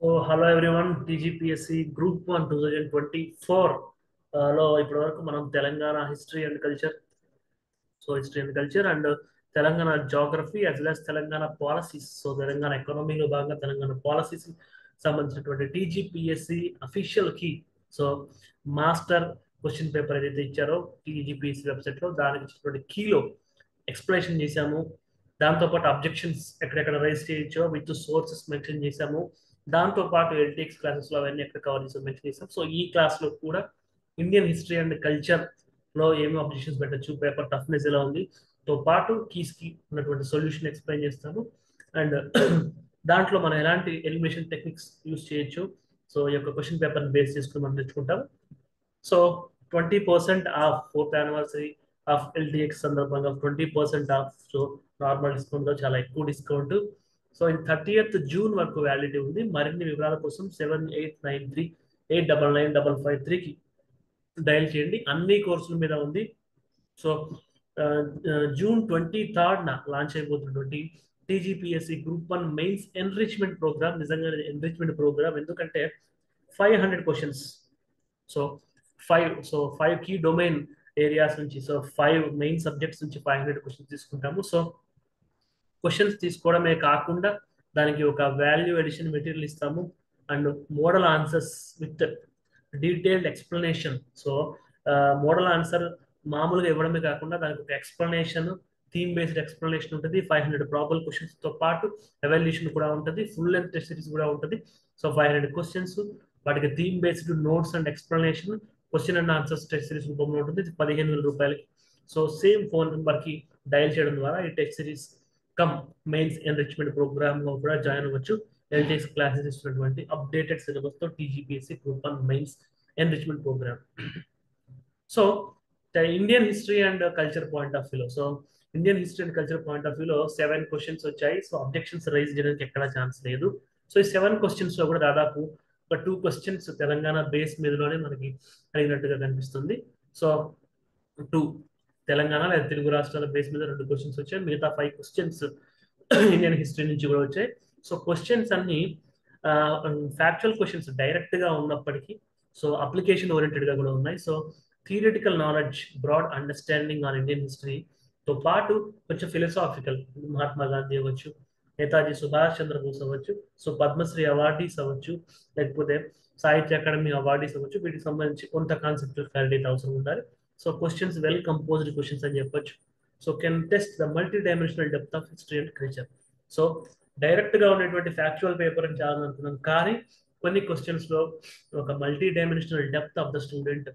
Hello everyone, TGPSC group 1 2024 లో ఇప్పటివరకు మనం Telangana history and culture, history and culture and Telangana geography as well as Telangana policies, Telangana ఎకానమీలో భాగంగా Telangana policies సంబంధించినటువంటి TGPSC official key so master question paper ఏదైతే ఇచ్చారో టీజీపీఎస్సి వెబ్సైట్లో దానికి ఇచ్చినటువంటి కీలో ఎక్స్ప్లెనేషన్ చేశాము. దాంతోపాటు అబ్జెక్షన్స్ ఎక్కడెక్కడ రైజ్ చేయొచ్చో విత్ సోర్సెస్ మెన్షన్ చేశాము. దాంతోపాటు ఎల్టీఎక్స్ క్లాసెస్లో అవన్నీ ఎక్కడ కవర్ చేసాం మెన్షన్ చేసాం. సో ఈ క్లాస్లో కూడా ఇండియన్ హిస్టరీ అండ్ కల్చర్ లో ఏమి అబ్జెక్షన్స్ పెట్టచ్చు, పేపర్ టఫ్నెస్ ఎలా ఉంది తో పాటు కీస్ కి ఉన్నటువంటి సొల్యూషన్ ఎక్స్ప్లెయిన్ చేస్తాను. అండ్ దాంట్లో మనం ఎలాంటి ఎలిమినేషన్ టెక్నిక్స్ యూస్ చేయొచ్చు, సో ఈ యొక్క క్వశ్చన్ పేపర్ బేస్ చేసుకుని మనం నేర్చుకుంటాం. So 20% of 4th anniversary of LTX సందర్భంగా 20% ఆఫ్. సో నార్మల్ డిస్కౌంట్ తో చాలా ఎక్కువ డిస్కౌంట్. సో ఇది 30th జూన్ వరకు వ్యాలిడిటీ ఉంది. మరిన్ని వివరాల కోసం 7893 8995553కి డయల్ చేయండి. అన్ని కోర్సుల మీద ఉంది. సో జూన్ 23rd లాంచ్ అయిపోతున్నటువంటి TGPSC group 1 mains enrichment programme నిజంగా ఎన్రిచ్మెంట్ ప్రోగ్రామ్. ఎందుకంటే 500 questions, so 5 key domain areas నుంచి, సో 5 మెయిన్ సబ్జెక్ట్స్ నుంచి 500 క్వశ్చన్స్ తీసుకుంటాము. సో క్వశ్చన్స్ తీసుకోవడమే కాకుండా దానికి ఒక వాల్యూ ఎడిషన్ మెటీరియల్ ఇస్తాము and model answers with detailed explanation. So model answer మామూలుగా ఇవ్వడమే కాకుండా దానికి ఒక ఎక్స్ప్లెనేషన్, థీమ్ బేస్డ్ ఎక్స్ప్లెనేషన్ ఉంటుంది. 500 ప్రాబుల్ క్వశ్చన్స్ తో పాటు ఎవాల్యుయేషన్ కూడా ఉంటుంది. ఫుల్ లెంత్ టెస్ట్ సిరీస్ కూడా ఉంటుంది. సో 500 క్వశ్చన్స్, వాటికి theme based notes and explanation, question and answers test series రూపంలో ఉంటుంది. ఇది 15,000 రూపాయలకి. సో సేమ్ ఫోన్ నెంబర్ కి డయల్ చేయడం ద్వారా ఈ test series cum mains enrichment program లో కూడా జాయిన్ అవ్వచ్చు. ఎల్టీఎక్స్ క్లాసెస్ ఇస్తున్నటువంటి అప్డేటెడ్ సిలబస్ తో TGPSC group 1 mains enrichment program. So Indian history and culture point of వ్యూలో, so Indian history and culture point of వ్యూలో 7 క్వశ్చన్స్ వచ్చాయి. So objections rise చేయడానికి ఎక్కడ ఛాన్స్ లేదు. సో ఈ 7 క్వశ్చన్స్ లో కూడా దాదాపు ఒక 2 క్వశ్చన్స్ తెలంగాణ బేస్ మీదలోనే మనకి అడిగినట్టుగా కనిపిస్తుంది. సో 2 తెలంగాణ లేదా తెలుగు రాష్ట్రాల బేస్ మీద 2 క్వశ్చన్స్ వచ్చాయి. మిగతా 5 క్వశ్చన్స్ ఇండియన్ హిస్టరీ నుంచి కూడా వచ్చాయి. సో క్వశ్చన్స్ అన్ని ఫ్యాక్చువల్ క్వశ్చన్స్ డైరెక్ట్ గా ఉన్నప్పటికీ సో అప్లికేషన్ ఓరియంటెడ్ గా కూడా ఉన్నాయి. So theoretical knowledge, broad understanding on Indian history తో పాటు కొంచెం ఫిలసాఫికల్, మహాత్మా గాంధీ అవ్వచ్చు, నేతాజీ సుభాష్ చంద్రబోస్ అవ్వచ్చు, సో పద్మశ్రీ అవార్డీస్ అవ్వచ్చు, లేకపోతే సాహిత్య అకాడమీ అవార్డీస్ అవ్వచ్చు, వీటికి సంబంధించి కొంత కాన్సెప్చువల్ క్లారిటీ అవసరం ఉండాలి. So questions well composed questions అని చెప్పొచ్చు. So can test the multi dimensional depth of history and culture. So direct గా ఉన్నటువంటి ఫ్యాక్చువల్ పేపర్ అని చాలా అనుకున్నాం, కానీ కొన్ని క్వశ్చన్స్ లో ఒక multi dimensional depth of the student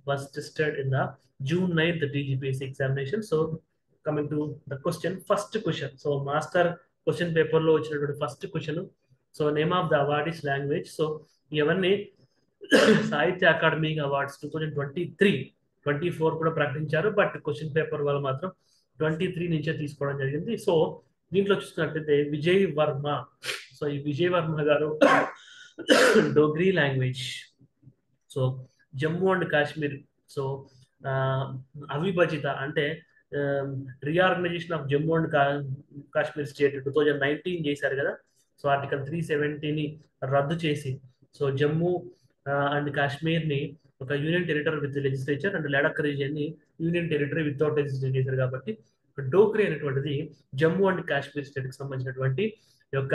was tested in the June 9th TGPSC examination. So coming to the question, first question, so master question paper లో వచ్చినటువంటి first question. So name of the award is language. So ఇవన్నీ సాహిత్య academy awards 2023-24 కూడా ప్రకటించారు. But question paper వాళ్ళు మాత్రం 23 నుంచే తీసుకోవడం జరిగింది. సో దీంట్లో చూసుకున్నట్లయితే విజయ్ వర్మ, సో ఈ విజయ్ వర్మ గారు Dogri language, so Jammu and Kashmir, so అవిభజిత అంటే reorganisation of Jammu and Kashmir state 2019 చేశారు కదా. సో ఆర్టికల్ 370ని రద్దు చేసి సో జమ్మూ అండ్ కాశ్మీర్ ని ఒక union territory with legislature and Ladakh region ని యూనియన్ టెరిటరీ వితౌట్ లెజిస్లేచర్ చేశారు. కాబట్టి డోగ్రీ అనేటువంటిది జమ్మూ అండ్ కాశ్మీర్ స్టేట్ కి సంబంధించినటువంటి యొక్క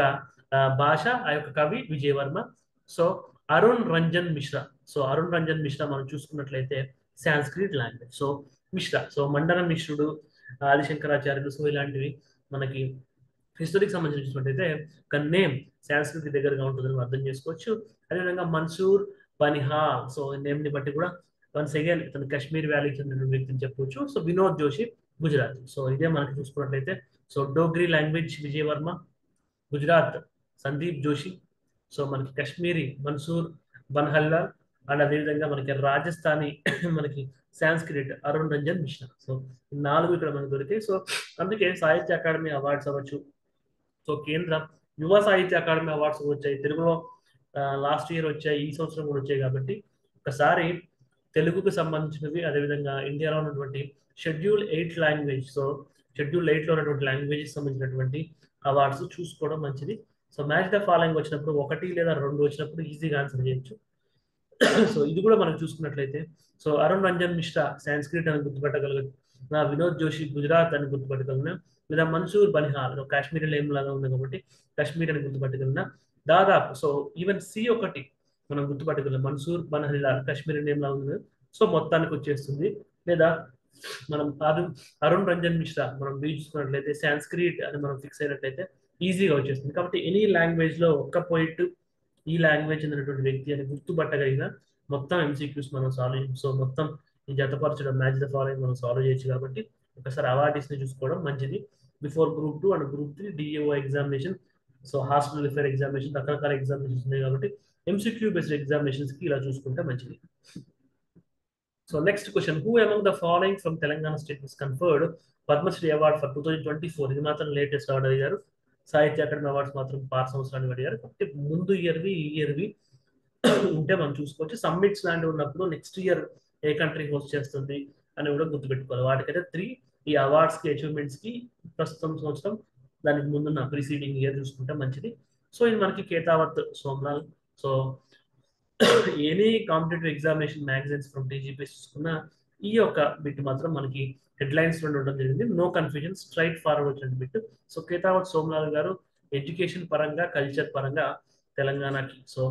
భాష. ఆ యొక్క కవి విజయ్ వర్మ. సో అరుణ్ రంజన్ మిశ్రా, సో అరుణ్ రంజన్ మిశ్రా మనం చూసుకున్నట్లయితే Sanskrit language. So Mishra, so Mandana మిశ్రుడు, ఆదిశంకరాచార్యులు, సో ఇలాంటివి మనకి హిస్టరీకి సంబంధించినట్లయితే ఒక నేమ్ సాంస్క్రిట్ దగ్గరగా ఉంటుందని అర్థం చేసుకోవచ్చు. అదేవిధంగా మన్సూర్ బనిహాల్, సో నేమ్ ని బట్టి కూడా వన్స్ అగైన్ ఇతను కాశ్మీర్ వ్యాలీకి చెందిన వ్యక్తిని చెప్పవచ్చు. సో వినోద్ జోషి గుజరాత్. సో ఇదే మనకి చూసుకున్నట్లయితే so Dogri language Vijay Varma, Gujarat Sandeep Joshi, so మనకి కాశ్మీరీ మన్సూర్ బన్హల్లా, అండ్ అదేవిధంగా మనకి రాజస్థానీ మనకి సాంస్క్రిట్ అరుణ్ రంజన్ మిశ్రా. సో 4 ఇక్కడ మనకు దొరికాయి. సో అందుకే సాహిత్య అకాడమీ అవార్డ్స్ అవ్వచ్చు, సో కేంద్ర యువ సాహిత్య అకాడమీ అవార్డ్స్ వచ్చాయి, తెలుగులో లాస్ట్ ఇయర్ వచ్చాయి, ఈ సంవత్సరం కూడా వచ్చాయి. కాబట్టి ఒకసారి తెలుగుకు సంబంధించినవి, అదేవిధంగా ఇండియాలో ఉన్నటువంటి షెడ్యూల్ 8 లాంగ్వేజ్, సో షెడ్యూల్ 8 లో ఉన్నటువంటి లాంగ్వేజ్ సంబంధించినటువంటి అవార్డ్స్ చూసుకోవడం మంచిది. సో మ్యాచ్ ద ఫాలోయింగ్ వచ్చినప్పుడు 1 లేదా 2 వచ్చినప్పుడు ఈజీగా ఆన్సర్ చేయొచ్చు. సో ఇది కూడా మనం చూసుకున్నట్లయితే, సో అరుణ్ రంజన్ మిశ్రా సాంస్క్రిట్ అని గుర్తుపెట్టగలగదు, నా వినోద్ జోషి గుజరాత్ అని గుర్తుపెట్టగలనా, లేదా మన్సూర్ బనిహాల్ కాశ్మీరీ నేమ్ లాగా ఉంది కాబట్టి కాశ్మీర్ అని గుర్తుపెట్టగలనా, దాదాపు సో ఈవెన్ సి ఒకటి మనం గుర్తుపట్టగలం, మన్సూర్ బన్హిలాల్ కాశ్మీరీ నేమ్ లాగా ఉంది, సో మొత్తానికి వచ్చేస్తుంది. లేదా మనం అరుణ్ రంజన్ మిశ్రా మనం చూసుకున్నట్లయితే సాంస్క్రిట్ అని మనం ఫిక్స్ అయినట్లయితే ఈజీగా వచ్చేస్తుంది. కాబట్టి ఎనీ లాంగ్వేజ్ లో ఒక్క పాయింట్ ఈ లాంగ్వేజ్ చెందినటువంటి వ్యక్తి అని గుర్తుపట్టగలిగిన మొత్తం ఎంసీక్యూస్ మనం సాల్వ్, సో మొత్తం ఈ జతపరచడం మ్యాచ్ ద ఫాలోయింగ్ మనం సాల్వ్ చేయొచ్చు. కాబట్టి ఒకసారి అవార్డీస్ ని చూసుకోవడం మంచిది. Before group 2 and group 3 DAO examination, so hostel welfare examination, రకరకాల ఎగ్జామినేషన్స్ ఉన్నాయి కాబట్టి ఎంసీక్యూ బేస్డ్ ఎగ్జామినేషన్స్ కి ఇలా చూసుకుంటే మంచిది. So next question, who among the following from Telangana state is conferred Padmashri award for 2024? ఇది మాత్రం లేటెస్ట్ అవార్డు అడిగారు. సాహిత్య అకాడమీ అవార్డ్స్ మాత్రం పాత సంవత్సరానికి అడిగారు. కాబట్టి ముందు ఇయర్వి ఈ ఇయర్వి ఉంటే మనం చూసుకోవచ్చు. సమ్మిట్స్ లాంటివి ఉన్నప్పుడు నెక్స్ట్ ఇయర్ ఏ కంట్రీ హోస్ట్ చేస్తుంది అని కూడా గుర్తుపెట్టుకోవాలి. వాటికైతే 3 ఈ అవార్డ్స్ కి అచీవ్మెంట్స్ కి ప్రస్తుతం సంవత్సరం దానికి ముందున్న ప్రీసీడింగ్ ఇయర్ చూసుకుంటే మంచిది. సో ఇది మనకి Kethavath Somlal. So any competitive examination magazines from TGPS చూసుకున్న ఈ యొక్క బిట్ మాత్రం మనకి హెడ్లైన్స్ లో ఉండడం జరిగింది. నో కన్ఫ్యూజన్, స్ట్రైట్ ఫార్వర్డ్ వచ్చిన బిట్. సో కేతావత్ సోమ్లాల్ గారు ఎడ్యుకేషన్ పరంగా కల్చర్ పరంగా తెలంగాణకి, సో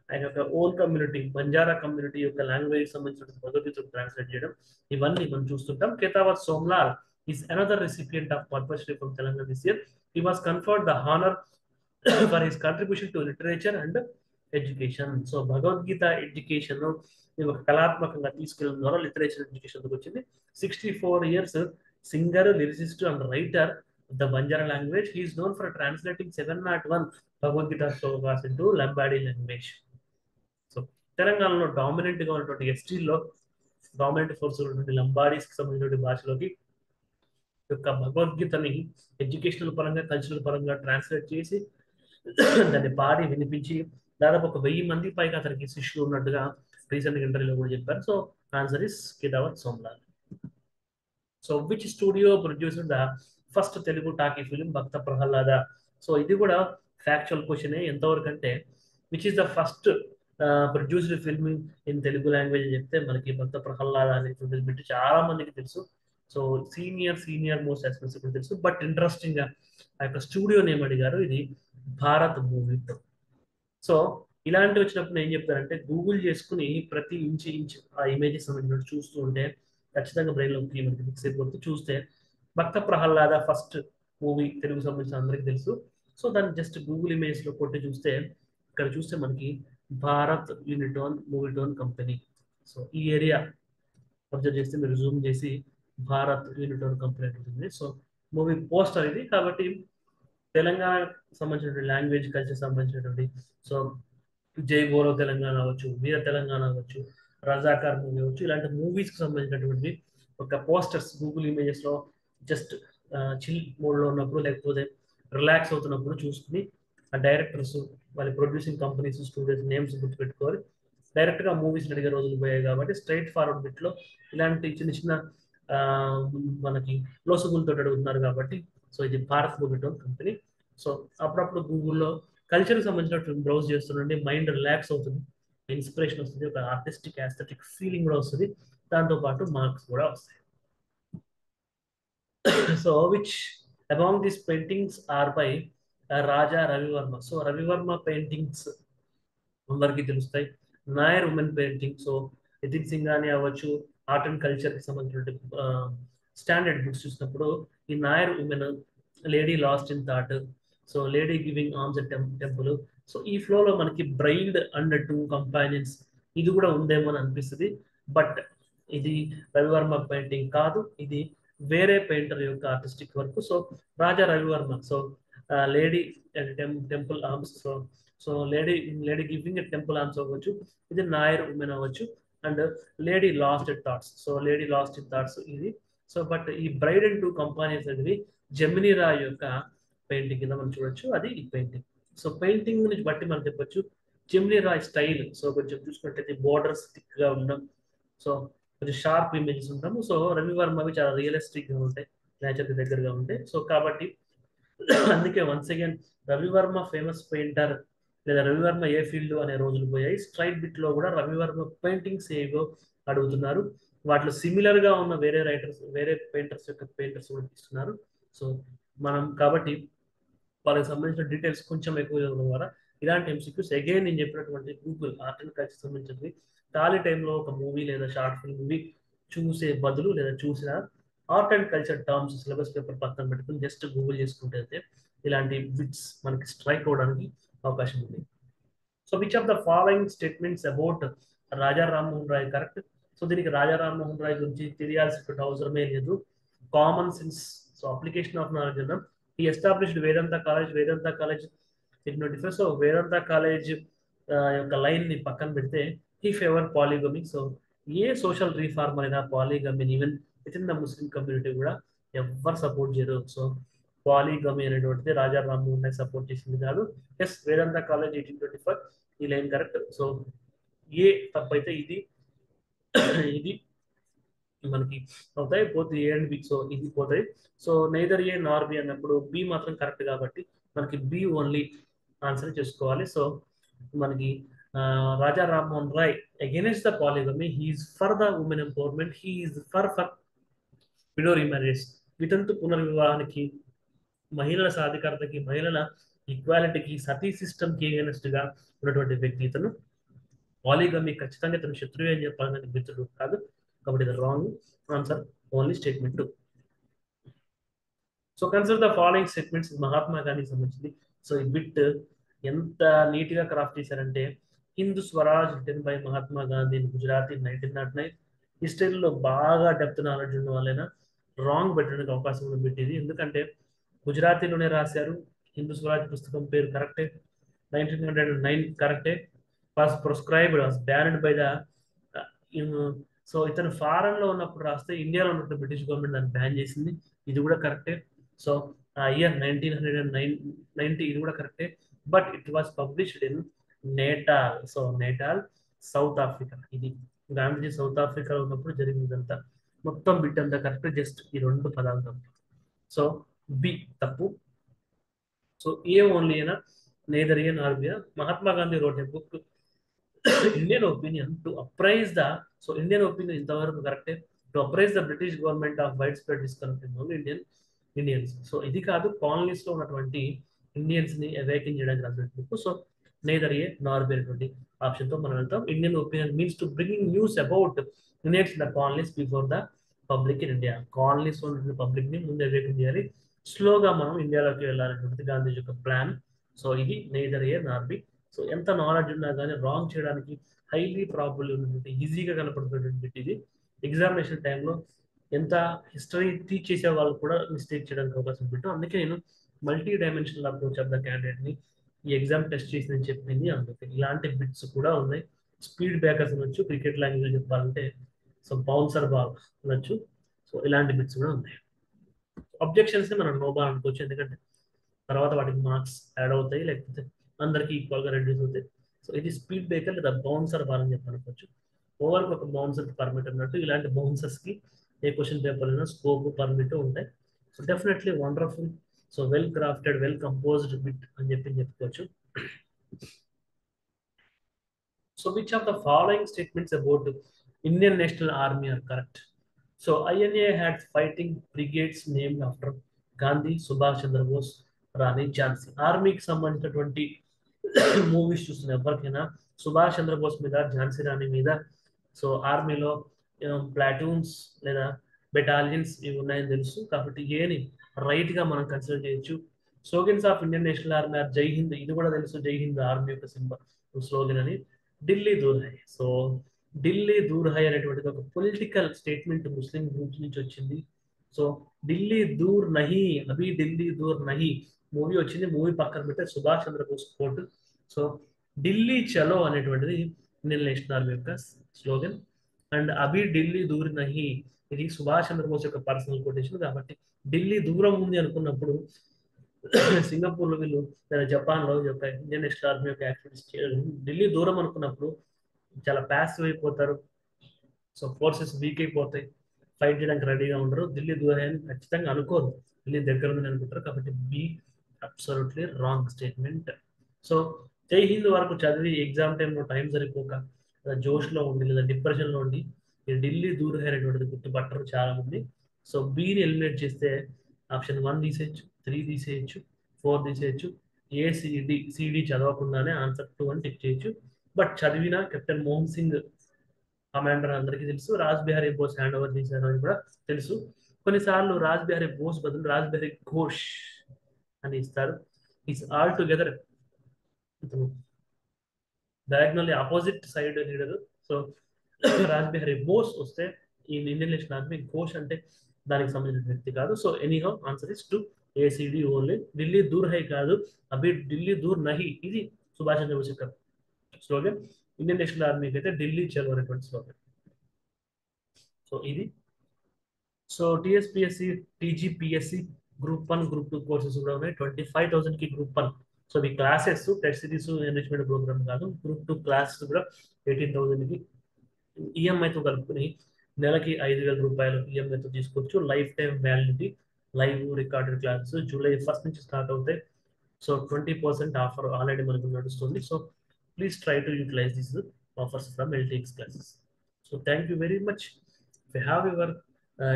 ఆయన యొక్క ఓన్ కమ్యూనిటీ బంజారా కమ్యూనిటీ యొక్క లాంగ్వేజ్ సంబంధించిన భగవద్గీత ట్రాన్స్లేట్ చేయడం, ఇవన్నీ మనం చూస్తుంటాం. Ketavath Somlal is another recipient of Padmashri from Telangana this year. He was conferred the honour for his contribution to literature and education. So Bhagavad Gita education ఒక కళాత్మకంగా తీసుకెళ్ళడం ద్వారా లిటరేచర్ ఎడ్యుకేషన్ వచ్చింది. 64 years singer, lyricist and writer the Banjara language. He is known for translating 701 Bhagavad Gita shlokas into Lambadi language. So తెలంగాణలో dominant గా ఉన్నటువంటి ఎస్టీల్లో dominant force ఉన్నటువంటి లంబాడీస్ కి సంబంధించిన భాషలోకి యొక్క భగవద్గీతని ఎడ్యుకేషనల్ పరంగా కల్చరల్ పరంగా ట్రాన్స్లేట్ చేసి దాన్ని పాడి వినిపించి దాదాపు ఒక 1000 మంది పైగా అతనికి శిష్యులు ఉన్నట్టుగా రీసెంట్ ఇంటర్వ్యూలో కూడా చెప్పారు. So answer is Ketavath Somlal. So which studio produced the first Telugu talkie film Bhakta Prahlada? So ఇది కూడా ఫ్యాక్చువల్ క్వశ్చన్. ఎంతవరకు అంటే which is the first produced film in Telugu language చెప్తే మనకి భక్త ప్రహ్లాద అనేది బిట్ చాలా మందికి తెలుసు. సో సీనియర్ మోస్ట్ ఎక్స్పెన్సివ్ తెలుసు. బట్ ఇంట్రెస్టింగ్ గా ఆ యొక్క స్టూడియో నేమ్ అడిగారు, ఇది భారత్ మూవీ. సో ఇలాంటి వచ్చినప్పుడు ఏం చెప్తారంటే గూగుల్ చేసుకుని ప్రతి ఇంచ్ ఆ ఇమేజెస్ సంబంధించినట్టు చూస్తూ ఉంటే ఖచ్చితంగా బ్రెయిన్ లో మనకి ఫిక్స్ అయిపోతుంది. చూస్తే భక్త ప్రహ్లాద ఫస్ట్ మూవీ తెలుగు సంబంధించిన అందరికీ తెలుసు. సో దాన్ని జస్ట్ గూగుల్ ఇమేజ్ లో కొట్టి చూస్తే ఇక్కడ చూస్తే మనకి భారత్ యూనిటోన్ మూవీటోన్ కంపెనీ. సో ఈ ఏరియా అబ్జర్వ్ చేస్తే మీరు జూమ్ చేసి భారత్ యూనిటోన్ కంపెనీ ఉంటుంది. సో మూవీ పోస్టర్ ఇది. కాబట్టి తెలంగాణ సంబంధించినటువంటి లాంగ్వేజ్ కల్చర్ సంబంధించినటువంటి సో జై బోరో తెలంగాణ అవ్వచ్చు, వీర తెలంగాణ అవ్వచ్చు, రజాకార్ మూవీ అవ్వచ్చు, ఇలాంటి మూవీస్ కి సంబంధించినటువంటి ఒక పోస్టర్స్ గూగుల్ ఇమేజెస్ లో జస్ట్ చిల్ మోడ్ లో ఉన్నప్పుడు లేకపోతే రిలాక్స్ అవుతున్నప్పుడు చూసుకుని ఆ డైరెక్టర్స్ వాళ్ళ ప్రొడ్యూసింగ్ కంపెనీస్ స్టూడియోస్ నేమ్స్ గుర్తుపెట్టుకోవాలి. డైరెక్ట్ గా మూవీస్ అడిగే రోజులు పోయాయి కాబట్టి స్ట్రైట్ ఫార్వర్డ్ బిట్ లో ఇలాంటి చిన్న మనకి లోసుగులతో అడుగుతున్నారు కాబట్టి సో ఇది భారత్ మూవీటోన్ కంపెనీ. సో అప్పుడప్పుడు గూగుల్లో కల్చర్ సంబంధించిన బ్రౌజ్ చేస్తుండండి, మైండ్ రిలాక్స్ అవుతుంది, ఇన్స్పిరేషన్ వస్తుంది, ఒక ఆర్టిస్టిక్ ఆస్థెటిక్ ఫీలింగ్ కూడా వస్తుంది, దాంతో పాటు మార్క్స్ కూడా వస్తాయి. So which among these paintings are by Raja Ravi Varma? So Ravi Varma paintings అందరికీ తెలుస్తాయి. Nair women painting, so Nitin Singhani అవ్వచ్చు, ఆర్ట్ అండ్ కల్చర్ కి సంబంధించిన స్టాండర్డ్ బుక్స్ చూసినప్పుడు ఈ Nair women, lady lost in thought, so lady giving arms at temple, so ఈ ఫ్లోలో మనకి బ్రైడ్ అండ్ 2 కంపానియన్స్ ఇది కూడా ఉందేమో అని అనిపిస్తుంది. బట్ ఇది రవివర్మ పెయింటింగ్ కాదు, ఇది వేరే పెయింటర్ యొక్క artistic work. So Raja Ravi Varma, so lady temple arms, so lady giving at temple arms అవ్వచ్చు, ఇది నాయర్ ఉమెన్ అవ్వచ్చు, and lady lost at thoughts, so lady lost in thoughts ఇది. సో బట్ ఈ బ్రైడ్ అండ్ 2 కంపానియన్స్ అనేది జెమినీ రాయ్ యొక్క పెయింటింగ్ కింద మనం చూడొచ్చు, అది ఈ పెయింటింగ్. సో పెయింటింగ్ నుంచి బట్టి మనం చెప్పొచ్చు జెమినీ రాయ్ స్టైల్. సో కొంచెం చూసుకున్నట్టయితే బోర్డర్స్ థిక్ గా ఉండడం, సో కొంచెం షార్ప్ ఇమేజెస్ ఉంటాము. సో రవివర్మవి చాలా రియలిస్టిక్ గా ఉంటాయి, నేచర్ కి దగ్గరగా ఉంటాయి. సో కాబట్టి అందుకే once again Ravi Varma famous painter లేదా రవివర్మ ఏ ఫీల్డ్ అనే రోజులు పోయాయి. స్ట్రైట్ బిట్ లో కూడా రవివర్మ పెయింటింగ్స్ ఏవో అడుగుతున్నారు. వాటిలో సిమిలర్ గా ఉన్న వేరే రైటర్స్ వేరే పెయింటర్స్ యొక్క పెయింటర్స్ కూడా ఇస్తున్నారు. సో మనం కాబట్టి వాళ్ళకి సంబంధించిన డీటెయిల్స్ కొంచెం ఎక్కువ ఇవ్వడం ద్వారా ఇలాంటి ఎంసీక్యూస్ అగైన్ నేను చెప్పినటువంటి గూగుల్ ఆర్ట్ అండ్ కల్చర్ సంబంధించింది ఖాళీ టైంలో ఒక మూవీ లేదా షార్ట్ ఫిల్మ్ మూవీ చూసే బదులు లేదా చూసిన art and culture terms syllabus paper పక్కన పెట్టుకుని జస్ట్ గూగుల్ చేసుకుంటే అయితే ఇలాంటి బిట్స్ మనకి స్ట్రైక్ అవడానికి అవకాశం ఉంది. So which of the following statements about Raja Rammohan Roy correct? So దీనికి రాజా రామ్మోహన్ రాయ్ గురించి తెలియాల్సిన అవసరమే లేదు. Common sense. So application of knowledge అన్నాం. ఈ ఎస్టాబ్లిష్డ్ వేదాంత కాలేజ్ ఇగ్నోటిఫై. సో వేదాంత కాలేజ్ యొక్క లైన్ ని పక్కన పెడితే ఈ ఫేవర్ పాలిగమి. సో ఏ సోషల్ రీఫార్మర్ అయినా polygamy even with in the Muslim community కూడా ఎవరు సపోర్ట్ చేయరు. సో పాలిగమి అనేటువంటిది రాజా రామ్మోహన్ రాయ్ సపోర్ట్ చేసింది కాదు. ఎస్ వేదాంత కాలేజ్ 1825 ఈ లైన్ కరెక్ట్. సో ఏ తప్పైతే ఇది ఇది మనకి అవుతాయి పోతే ఏ అండ్ బి. సో ఇది పోతాయి. సో నైదర్ ఏ నార్ బి అన్నప్పుడు బి మాత్రం కరెక్ట్ కాబట్టి మనకి బి ఓన్లీ ఆన్సర్ చేసుకోవాలి. సో మనకి Raja Rammohan Roy against the polygamy, he is for the women empowerment, he is for widow remarriage, వితంతు పునర్వివాహానికి, మహిళల సాధికారతకి, మహిళల ఈక్వాలిటీకి, సతీ సిస్టమ్ కి అగేనెస్ట్ గా ఉన్నటువంటి వ్యక్తి ఇతను. పాలిగమీ ఖచ్చితంగా ఇతను శత్రువే అని చెప్పాలని మిత్రుడు కాదు కాబట్టి ఇది wrong answer. Only statement 2. So consider the following statements Mahatma గాంధీకి సంబంధించింది. సో ఈ బిట్ ఎంత నీట్ గా క్రాఫ్ట్ చేశారంటే Hindu Swaraj written by Mahatma Gandhi in Gujarat in 1909. హిస్టరీలో బాగా డెప్త్ నాలెడ్జ్ ఉన్న వాళ్ళైనా రాంగ్ పెట్టడానికి అవకాశం ఉన్న బిట్ ఇది. ఎందుకంటే గుజరాతీలోనే రాశారు. హిందూ స్వరాజ్ పుస్తకం పేరు కరెక్టే, 1909 కరెక్టే. Was prescribed was banned by the so ఇతను ఫారెన్ లో ఉన్నప్పుడు రాస్తే ఇండియాలో ఉన్నప్పుడు బ్రిటిష్ గవర్నమెంట్ దాన్ని బ్యాన్ చేసింది. ఇది కూడా కరెక్టే. సో ఇయర్ 1990 ఇది కూడా కరెక్టే. But it was published in Natal. So Natal South Africa. ఇది గాంధీజీ సౌత్ ఆఫ్రికాలో ఉన్నప్పుడు జరిగిందంతా. మొత్తం బిట్ అంతా కరెక్ట్, జస్ట్ ఈ 2 పదాలు తప్పు. సో బి తప్పు. సో ఏ ఓన్లీ అయినా neither A nor B. Mahatma Gandhi wrote a book Indian opinion to apprise the. So Indian opinion ఇంతవరకు కరెక్టే. To apprise the British government of widespread disconnect Indians. So ఇది కాదు, colonies లో ఉన్నటువంటి Indians ని అవేకిన్ చేయడానికి రాసిన book. So neither A nor B అనేటువంటి ఆప్షన్ తో మనం వెళ్తాం. Indian opinion means to bringing news about Indians in the colonies before the public in India. Colonies లో ఉన్న పబ్లిక్ ని ముందు అవేకిన్ చేయాలి, స్లోగా మనం ఇండియాలోకి వెళ్ళాలనేటువంటి గాంధీ యొక్క ప్లాన్. సో ఇది neither A nor B. So ఎంత నాలెడ్జ్ ఉన్నా కానీ రాంగ్ చేయడానికి హైలీ ప్రాబుల్ ఉన్నటువంటి ఈజీగా కనపడుతున్నటువంటి ఇది. ఎగ్జామినేషన్ టైంలో ఎంత హిస్టరీ టీచ్ చేసే వాళ్ళు కూడా మిస్టేక్ చేయడానికి అవకాశం పెట్టాం. అందుకే నేను multi dimensional approach of the candidate ని ఈ ఎగ్జామ్ టెస్ట్ చేసిందని చెప్పింది. అందుకే ఇలాంటి బిట్స్ కూడా ఉన్నాయి. స్పీడ్ బ్రేకర్స్ అనొచ్చు, క్రికెట్ లాంగ్వేజ్ చెప్పాలంటే సో బౌన్సర్ బాల్ అనొచ్చు. సో ఇలాంటి బిట్స్ కూడా ఉన్నాయి. అబ్జెక్షన్స్ ని మనం నో బాల్ అనుకోవచ్చు, ఎందుకంటే తర్వాత వాటికి మార్క్స్ యాడ్ అవుతాయి, లేకపోతే అందరికి ఈక్వల్ గా రెడ్యూస్ అవుతాయి. సో ఇది స్పీడ్ బ్రేకర్ లేదా బౌన్సర్ బాల్ అని చెప్పనుకోవచ్చు. ఓవర్ ఒక బౌన్సర్ పర్మిట్ అన్నట్టు ఇలాంటి బౌన్సర్స్ కి ఏ క్వశ్చన్ పేపర్ అయినా స్కోప్ పర్మిట్ ఉంటాయి. So definitely wonderful. So well crafted well composed bit అని చెప్పుకోవచ్చు. So which of the following statements about Indian national army are correct? So INA had fighting brigades named after Gandhi, Subhash Chandra Bose, Rani Jhansi. ఆర్మీకి సంబంధించినటువంటి movies చూస్తున్న ఎవరికైనా సుభాష్ చంద్రబోస్ మీద, ఝాన్సీ రాణి మీద so ఆర్మీలో ప్లాటూన్స్ లేదా బెటాలియన్స్ ఇవి ఉన్నాయని తెలుసు. కాబట్టి ఏని రైట్ గా మనం కన్సిడర్ చేయొచ్చు. Slogans of Indian national army are Jai Hind, ఇది కూడా తెలుసు, జై హింద్ ఆర్మీ యొక్క సింబల్ స్లోగన్ అని. ఢిల్లీ దూర్ హై. సో ఢిల్లీ దూర్ హై అనేటువంటిది ఒక పొలిటికల్ స్టేట్మెంట్ ముస్లిం గ్రూప్స్ నుంచి వచ్చింది. సో ఢిల్లీ దూర్ నహి, అభి ఢిల్లీ దూర్ నహి మూవీ వచ్చింది. మూవీ పక్కన పెడితే సుభాష్ చంద్రబోస్ కోట్. సో ఢిల్లీ చలో అనేటువంటిది ఇండియన్ నేషనల్ ఆర్మీ యొక్క స్లోగన్. అండ్ అభి ఢిల్లీ దూర్ నహి ఇది సుభాష్ చంద్రబోస్ యొక్క పర్సనల్ కొటేషన్. కాబట్టి ఢిల్లీ దూరం ఉంది అనుకున్నప్పుడు సింగపూర్ లో వీళ్ళు లేదా జపాన్ లో యొక్క ఇండియన్ నేషనల్ ఆర్మీ యొక్క యాక్టివిటీస్ ఢిల్లీ దూరం అనుకున్నప్పుడు చాలా ప్యాసివ్ అయిపోతారు. సో ఫోర్సెస్ వీక్ అయిపోతాయి, ఫైట్ చేయడానికి రెడీగా ఉండరు. ఢిల్లీ దూరం అని ఖచ్చితంగా అనుకోరు. ఢిల్లీ దగ్గర ఉందని అనుకుంటారు కాబట్టి be absolutely wrong statement. So జై హింద్ వరకు చదివి ఎగ్జామ్ టైంలో టైం సరిపోక లేదా జోష్లో ఉండి లేదా డిప్రెషన్లో ఉండి ఈ ఢిల్లీ దూర్ హై అనేటువంటిది గుర్తుపట్టరు చాలా మంది. సో బిని ఎలిమినేట్ చేస్తే ఆప్షన్ 1 తీసేయచ్చు, 3 తీసేయచ్చు, 4 తీసేయచ్చు, ఏసిడి సిడి చదవకుండానే ఆన్సర్ 2 అని టిక్ చేయొచ్చు. బట్ చదివిన కెప్టెన్ మోహన్ సింగ్ కమాండర్ అందరికీ తెలుసు, రాజ్ బిహారీ బోస్ హ్యాండ్ ఓవర్ చేశారు అని కూడా తెలుసు. కొన్నిసార్లు రాజ్ బిహారీ బోస్ బదులు రాజ్ బిహారీ ఘోష్ అని ఇస్తారు. Is all together diagonally opposite side leader. So Raj Bihari Bose వస్తే ఈ ఇండియన్ నేషనల్ ఆర్మీ ఘోష్ అంటే దానికి సంబంధించిన వ్యక్తి కాదు. So anyhow answer is to ACD only. Delhi దూర్ హై కాదు, అభి ఢిల్లీ దూర్ నహి, ఇది సుభాష్ చంద్రబోస్ యొక్క స్లోగన్. ఇండియన్ నేషనల్ ఆర్మీకి అయితే ఢిల్లీ చలో అనేటువంటి స్లోగన్. సో ఇది. So TSPSC, TGPSC group 1 group 2 courses కూడా ఉన్నాయి. 25,000కి గ్రూప్ 1. సో మీ classes test series enrichment program కాదు, గ్రూప్ 2 క్లాసెస్ కూడా 18,000కి ఈఎంఐతో కలుపుకుని నెలకి 5,000 రూపాయలు ఈఎంఐతో తీసుకోవచ్చు. Life time validity, live recorded classes July 1 నుంచి స్టార్ట్ అవుతాయి. సో 20% ఆఫర్ ఆల్రెడీ మనకు నడుస్తుంది. So please try to utilize this offers from LTX classes. So thank you very much. If you have your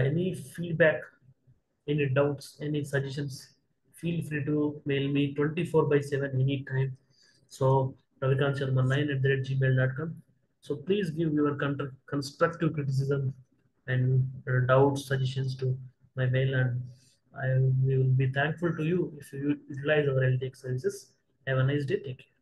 any feedback, any doubts, any suggestions, feel free to mail me 24/7 anytime. So ravikant.sharma9@gmail.com. So please give your constructive criticism and doubts, suggestions to my mail, and I will be thankful to you if you utilize our LTX services. Have a nice day. Take care.